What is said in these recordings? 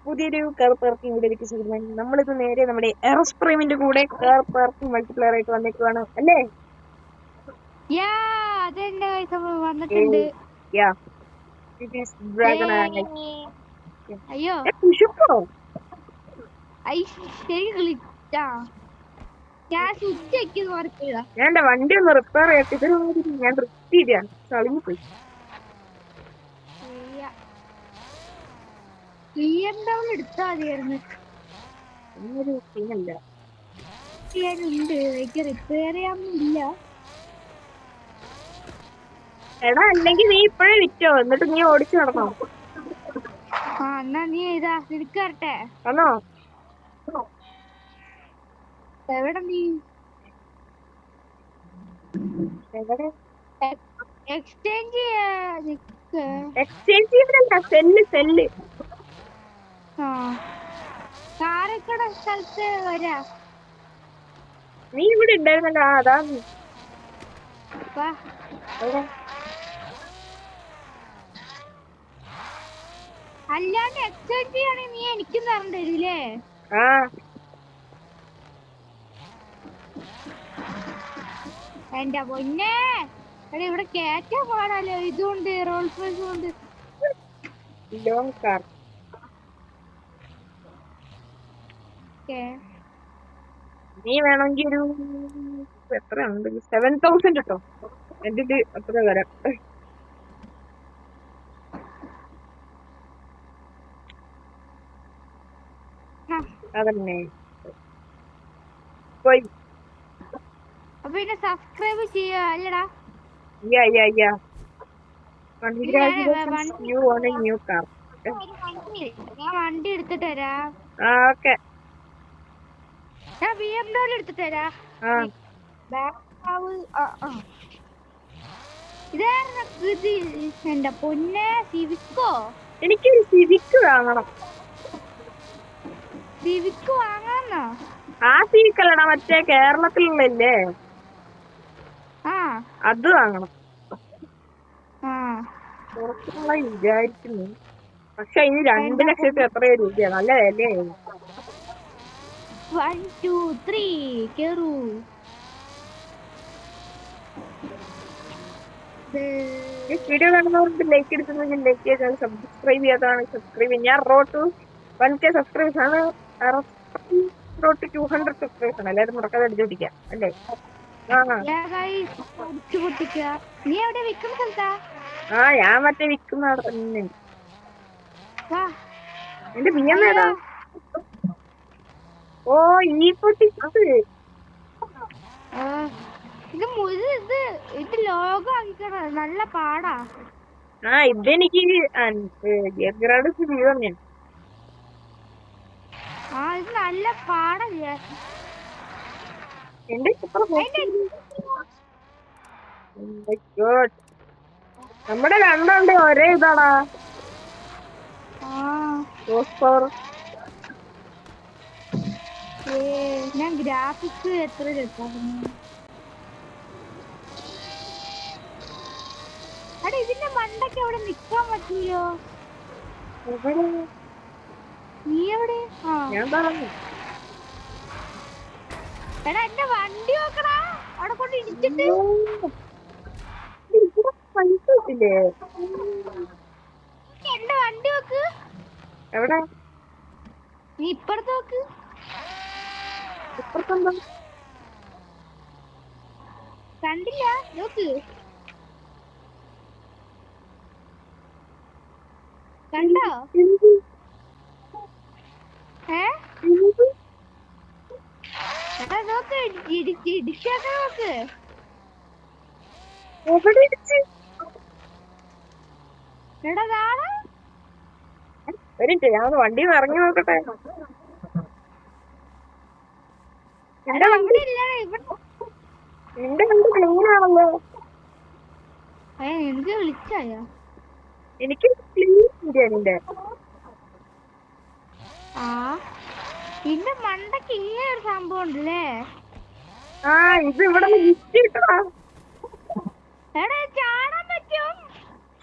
പുതിയൊരു car parking വീഡിയോയിലേക്ക് സ്വാഗതം. നമ്മളിത് നേരെ നമ്മുടെ എറോസ് പ്രൈമിന്റെ കൂടെ കാർ പാർക്കിംഗ് മൾട്ടിപ്ലെയർ ആയിട്ട് വന്നേക്കുവാണ് അല്ലേ? അയ്യോ ഞാൻ എന്റെ വണ്ടി ഒന്ന് റിപ്പയർ ചെയ്തിട്ട് ഞാൻ വൃത്തിയില്ല ചളിഞ്ഞു പോയി. എടുത്താ മതിയായിരുന്നു. റിപ്പയർ ചെയ്യാനില്ല. എടാ അല്ലെങ്കിൽ നീ ഇപ്പഴേ വിറ്റോ, എന്നിട്ട് നീ ഓടിച്ചു നടന്നോ? എന്നാ നീ ഇതാ നിനക്കറട്ടെ. ആണോ? എവിടെ നീ? എക്സ്ചേഞ്ച് സെല്ല് കാരക്കട സ്ഥലത്ത് വരാ. നീ ഇവിടെ ഉണ്ടായിരുന്നല്ലോ. അതാ അല്ലാണ്ട് എക്സ്ചേഞ്ച് ചെയ്യണെങ്കിൽ നീ എനിക്കും തരേണ്ടി വരൂലേ? എന്റെ പൊന്നെ, ഇവിടെ കേറ്റാൻ പാടാലോ. ഇതുകൊണ്ട് റോൾസ് റോയ്സ് കൊണ്ട് ലോങ് കാർ. നീ വേണമെങ്കിൽ ഒരു എത്ര ഉണ്ട്? 7,000 കേട്ടോ. എന്റെ അത്ര വരാം. അതന്നെ പോയി. പിന്നെ സബ്സ്ക്രൈബ് ചെയ്യാ അല്ലടാ? Congratulations, you own a new car. ഞാൻ വണ്ടി എടുത്തിട്ട് വരാം. ഓക്കേ. ഞാൻ BMW എടുത്തിട്ട് വരാം. എന്റെ പൊന്നെ, സിവിക്കോ? എനിക്കൊരു സിവിക്ക് വാങ്ങണം. സിവിക്ക് വാങ്ങാന്നോ? ആ സിവിക്കല്ലടാ, മറ്റേ കേരളത്തിലുള്ളല്ലേ, അത് വാങ്ങണം. വിചാരിക്കുന്നു. പക്ഷെ ഇനി 2 ലക്ഷത്തി എത്ര രൂപയാ? നല്ല വിലയായി. 1 2 3 കേറൂ. വീഡിയോ കാണുന്നവർക്ക് ലൈക്ക് എടുക്കുന്നെങ്കിൽ ലൈക്ക് ചെയ്താൽ, സബ്സ്ക്രൈബ് ചെയ്യാതാണ് സബ്സ്ക്രൈബ്. ഞാൻ റോഡ് ടു 1K സബ്സ്ക്രൈബേഴ്സ് ആണ്. റോഡ് ടു 200 സബ്സ്ക്രൈബേഴ്സ് ആണ്. എല്ലാവരും മുടക്കാതെ അടിച്ചു പിടിക്കാം അല്ലേ? ഞാൻ മറ്റേ വിൽക്കുന്ന അവിടെ തന്നെ. എന്റെ ബിയം ഏതാ? ഓ E46. ഇത് ലോഗോ ആക്കിക്കണ നല്ല പാടാ. ഇതെനിക്ക് തന്നെയാണ്. ഇത് നല്ല പാടല്ലേ? നമ്മുടെ രണ്ടുണ്ട് ഒരേ ഇതാടാ. ഞാൻ ഗ്രാഫിക്സ് എത്ര അടെ ഇതിന്റെ മണ്ടൊക്കെ അവിടെ നിക്കാൻ പറ്റൂലോ. നീ എവിടെ? എടാ എന്റെ വണ്ടി നോക്കടാ, അവിടെ കൊണ്ട് ഇടിച്ചിട്ട്. എന്റെ വണ്ടി നോക്ക്. എവിടെ? നീ ഇപ്പുറത്ത് നോക്ക്. കണ്ടില്ല? നോക്ക്. കണ്ടോ? എടാ നോക്ക്, ഇടിച്ചൊക്കെ നോക്ക്. എടാ നാളെ ഞാൻ വണ്ടി ഇറങ്ങി നോക്കട്ടെ. നിന്റെ വണ്ടി ക്ലീൻ ആണല്ലോ. എനിക്ക് വിളിച്ചായോ? എനിക്ക് ക്ലീൻ നിന്റെ ഇതിന്റെ മണ്ടക്ക് ഇങ്ങനെ ഒരു സംഭവം ഉണ്ടല്ലേ? ഇത് ഇവിടെ കിട്ടാ. എടാ ചാടാൻ പറ്റും.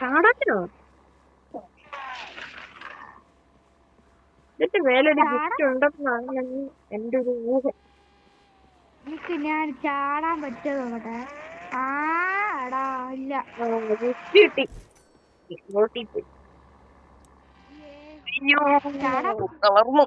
ചാടാനോ? ഇതിന്റെ മേലൊരു ഗിഫ്റ്റ് ഉണ്ടെന്നാണ് എന്റെ ഒരു ഊഹം. എനിക്ക് ഞാൻ ചാടാൻ പറ്റുമോ നോക്കട്ടെ. ആടാ ഇല്ല. ഗിഫ്റ്റ് കിട്ടി. റോട്ടിൽ പോയി. അയ്യോ തളർന്നു.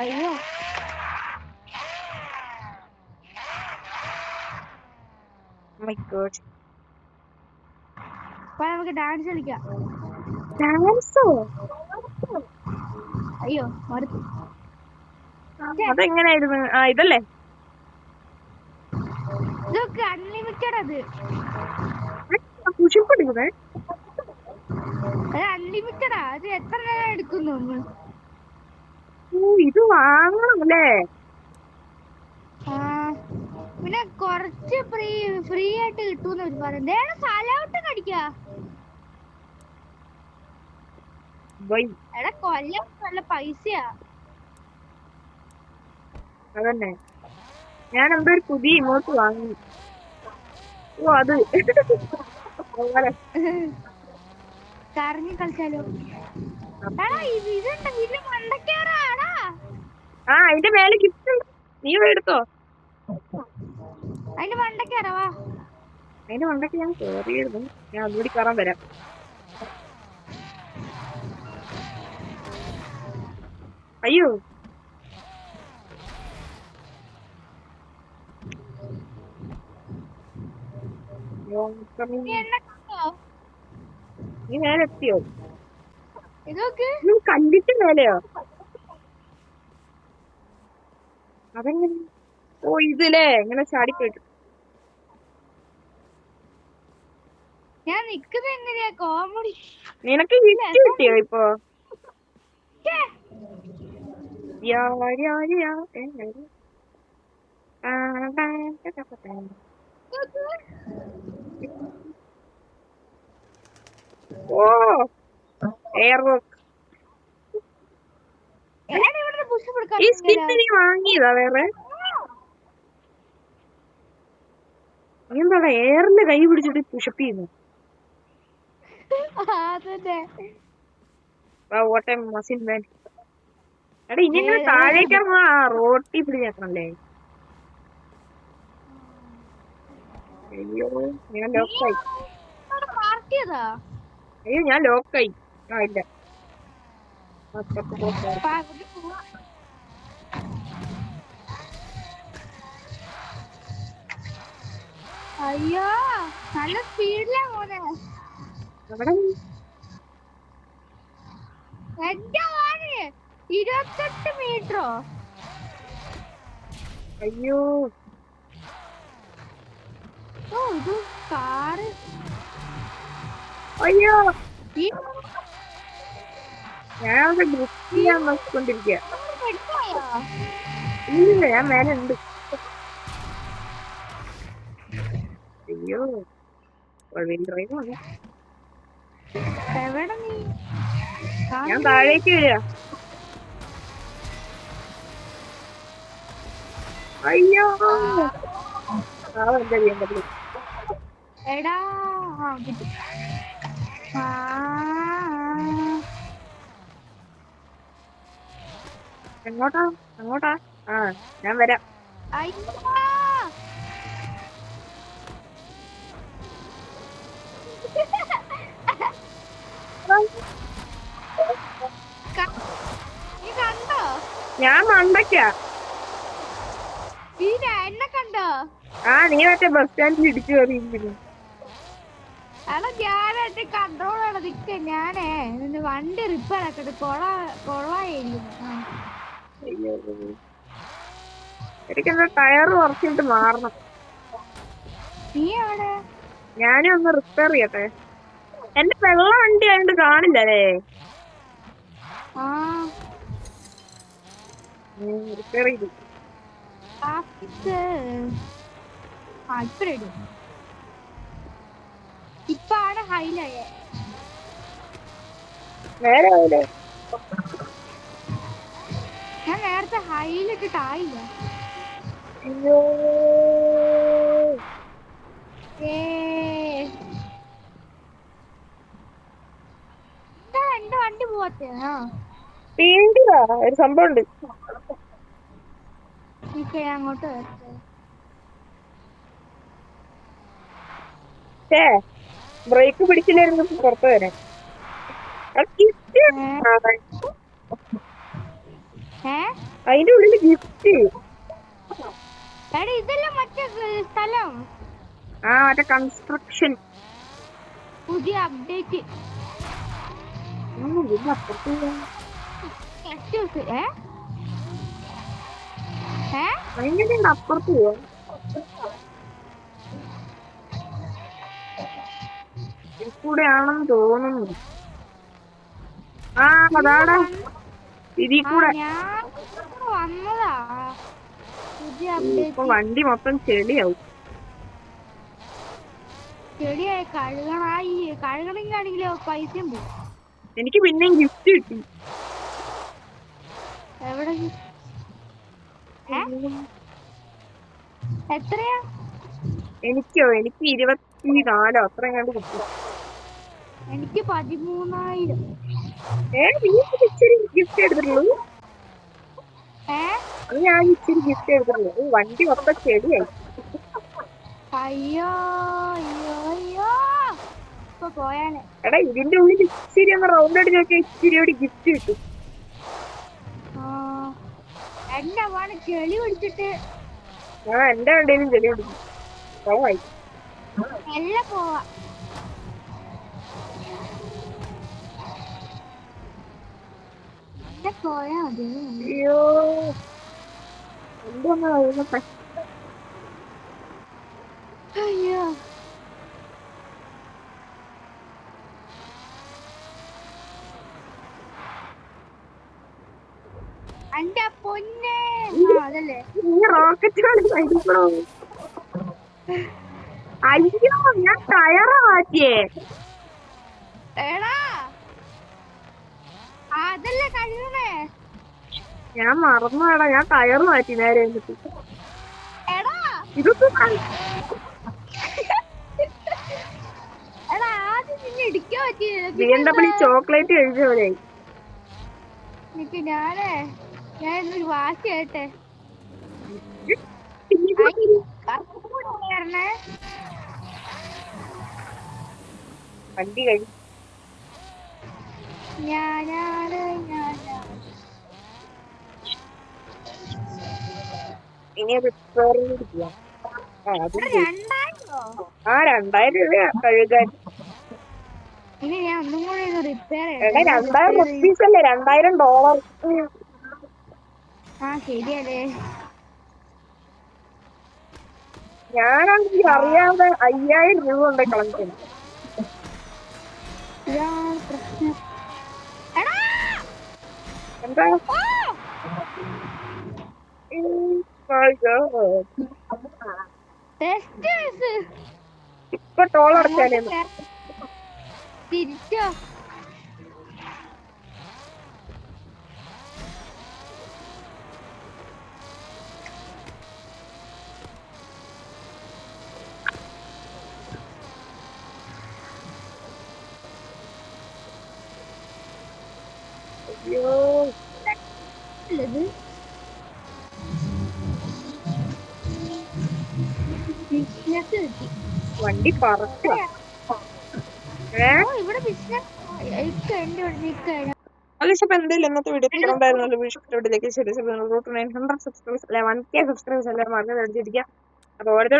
അയ്യോ മൈ ഗോഡ്. അപ്പൊ നമുക്ക് ഡാൻസ് കളിക്കാം. ഡാൻസോ? അയ്യോ മടുത്തു. അതെങ്ങനായിരുന്നു? ഇതല്ലേ ഇതൊക്കെ അൺലിമിറ്റഡ്. കുഷിപ്പെടുക്കുന്നേ. അത് അൺലിമിറ്റഡാ. അത് എത്ര നേരം എടുക്കുന്നു? ഇത് വാങ്ങണമല്ലേ? പിന്നെ കൊറച്ച് ഫ്രീ ആയിട്ട് കിട്ടൂന്ന് ഒരു പറയുന്നത്. സ്ഥലൗട്ട് കടിക്കാ. എടാ കൊല്ലം നല്ല പൈസയാ. അതന്നെ. ഞാൻ എന്തോ ഒരു പുതിയ ഇമോട്ട് വാങ്ങി. അത് കറങ്ങി കളിച്ചാലോ? ഇതുണ്ട്. ഇത് മണ്ടക്കേറാടാ. അതിന്റെ മേലെ ഗിഫ്റ്റ് നീ എടുത്തോ. അതിന്റെ മണ്ടക്കേറാവാ. അതിന്റെ മണ്ടക്ക് ഞാൻ കേറിയിരുന്നു. ഞാൻ ഒന്നുകൂടി കയറാൻ വരാം. അയ്യോ നീ മേലെ എത്തിയോ? കണ്ടിട്ട് മേലെയോ? അതെങ്ങനെ? ഇതിലേ എങ്ങനെ ചാടിപ്പോയിട്ട്. ഞാൻ നിക്കുന്ന എങ്ങനെയാ? കോമഡി. നിനക്ക് ഗിഫ്റ്റ് കിട്ടിയോ ഇപ്പൊ? ഈ സ്കിറ്റ് നീ വാങ്ങിയതാ വേറെ? എന്താടാ എയറിന്റെ കൈ പിടിച്ചിട്ട് പുഷപ്പ് ചെയ്യുന്നു? എടാ ഇനി ഇങ്ങനെ താഴേക്ക് റോട്ടി പിടിച്ചേക്കണല്ലേ? അയ്യോ ഞാൻ ലോക്കായി. അയ്യോ ഞാൻ ലോക്കായി. ഇല്ല അയ്യോ നല്ല സ്പീഡിലാ പോന്നെ. എന്റെ 28 മീറ്ററോ? അയ്യോ ഇത് കാറ്. അയ്യോ ഞാൻ ഗ്രൂപ്പ് ചെയ്യാൻ നോക്കിക്കൊണ്ടിരിക്കുക. ഇല്ല ഞാൻ മേലെ ഉണ്ട്. അയ്യോ എവിടെ നീ? ഞാൻ താഴേക്ക് വരിക. അയ്യോ എടാ എങ്ങോട്ടാ? അങ്ങോട്ടാ? ഞാൻ വരാം. ഞാൻ മണ്ടയ്ക്കാ. എന്നെ കണ്ടോ? നീ മറ്റേ ബസ് സ്റ്റാൻഡിൽ ഇടിച്ചു കയറിയിരിക്കുന്നു. ഞാനായിട്ട് കൺട്രോളാണ് നിക്ക. ഞാനേ വണ്ടി റിപ്പയർ ആക്കട്ടെ. കൊളായിരുന്നു. എനിക്കെന്താ ടയറ് കുറച്ചിട്ട് മാറണം. നീ എവിടെ? ഞാനും ഒന്ന് റിപ്പയർ ചെയ്യട്ടെ. എന്റെ വെള്ള വണ്ടി ആയതുകൊണ്ട് കാണില്ലല്ലേ? റിപ്പയർ ചെയ്തു. ഇപ്പാണ് ഹൈലായേ. ഞാൻ നേരത്തെ ഹൈലിട്ടിട്ടായില്ല. അയ്യോ എന്റെ വണ്ടി പോവാത്തയാ വേണ്ടിയാ ഒരു സംഭവം ഉണ്ട്. അങ്ങോട്ട് വരട്ടെ. ബ്രേക്ക് പിടിച്ചില്ലായിരുന്നു പുറത്ത് വരാൻ. അതിന്റെ ഉള്ളില് ഗിഫ്റ്റ്. ഇതല്ല മറ്റേ സ്ഥലം. മറ്റേ കൺസ്ട്രക്ഷൻ പുതിയ അപ്ഡേറ്റ്. അപ്പുറത്ത് പോവാ. കൂടെ ആണെന്ന് തോന്നുന്നു. അതാടാ ഇതിൽ കൂടെ. വന്നതാ പുതിയ ഇപ്പൊ വണ്ടി മൊത്തം ചെളിയാവും. ചെളിയായി കഴുകണമെങ്കിൽ ആണെങ്കിലോ പൈസയും പോകും. എനിക്ക് പിന്നെയും ഗിഫ്റ്റ് കിട്ടി. എവിടെ എത്രയാ? എനിക്ക് 24 അത്ര കണ്ട് കിട്ടി. എനിക്ക് 13,000. ഇച്ചിരി ഗിഫ്റ്റ് എടുത്തിട്ടുള്ളൂ. ഞാൻ ഇച്ചിരി ഗിഫ്റ്റ് എടുത്തിട്ടുള്ളൂ. വണ്ടി മൊത്തം ചെടിയായി. അയ്യോ അയ്യോ അയ്യോ ഇപ്പൊ പോയാനെ. എടാ ഇതിന്റെ ഉള്ളിൽ ഇച്ചിരി ഒന്ന് റൗണ്ട് അടിച്ച് നോക്കിയാൽ ഇച്ചിരി കൂടി ഗിഫ്റ്റ് കിട്ടും. എന്റെ വാണ് ചെളി പിടിച്ചിട്ട്. എന്റെ വണ്ടിയിലും ചെളി പിടിക്കും. പോവായി എല്ലാം പോവാ. പോയാ മതി. അയ്യോ എന്തൊന്നാ അയ്യോ എന്റെ പൊന്നെ. അതല്ലേ റോക്കറ്റ് അയ്യോ ഞാൻ ടയറാ മാറ്റിയേ. എടാ അതല്ലേ കഴിയണേ. ഞാൻ മറന്നുടാ. ഞാൻ ടയർ മാറ്റി നേരെ എന്നിട്ട്. ഇതൊക്കെ BMW ചോക്ലേറ്റ് കഴിച്ച പോലെയായി. ഞാനൊരു വാശി കേട്ടെ. വണ്ടി കഴി ഇനി റിപ്പയറിംഗ് ചെയ്യാം. 2000 രൂപ കഴുകാൻ. 2000 റുപ്പീസ് അല്ലേ, $2000. ശരിയല്ലേ. ഞാനാണെങ്കിൽ അറിയാതെ 5000 രൂപ കൊണ്ട് കളഞ്ഞു. എന്താ ഇപ്പൊ ടോൾ അടച്ചാലേ തിരിച്ചോ. വണ്ടി പറക്ക. അപ്പൊ എന്തായാലും ഇന്നത്തെ വീഡിയോ ഇത്രണ്ടായിരുന്നല്ലോ. വീഡിയോയിലേക്ക് ശരി 900 സബ്സ്ക്രൈബേഴ്സ് അല്ലെ 1K സബ്സ്ക്രൈബേഴ്സ് അല്ലെ മറന്നു അടിച്ചിരിക്കുക. അപ്പൊ ഓരോരുത്തർ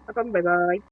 അപ്പം ബൈ.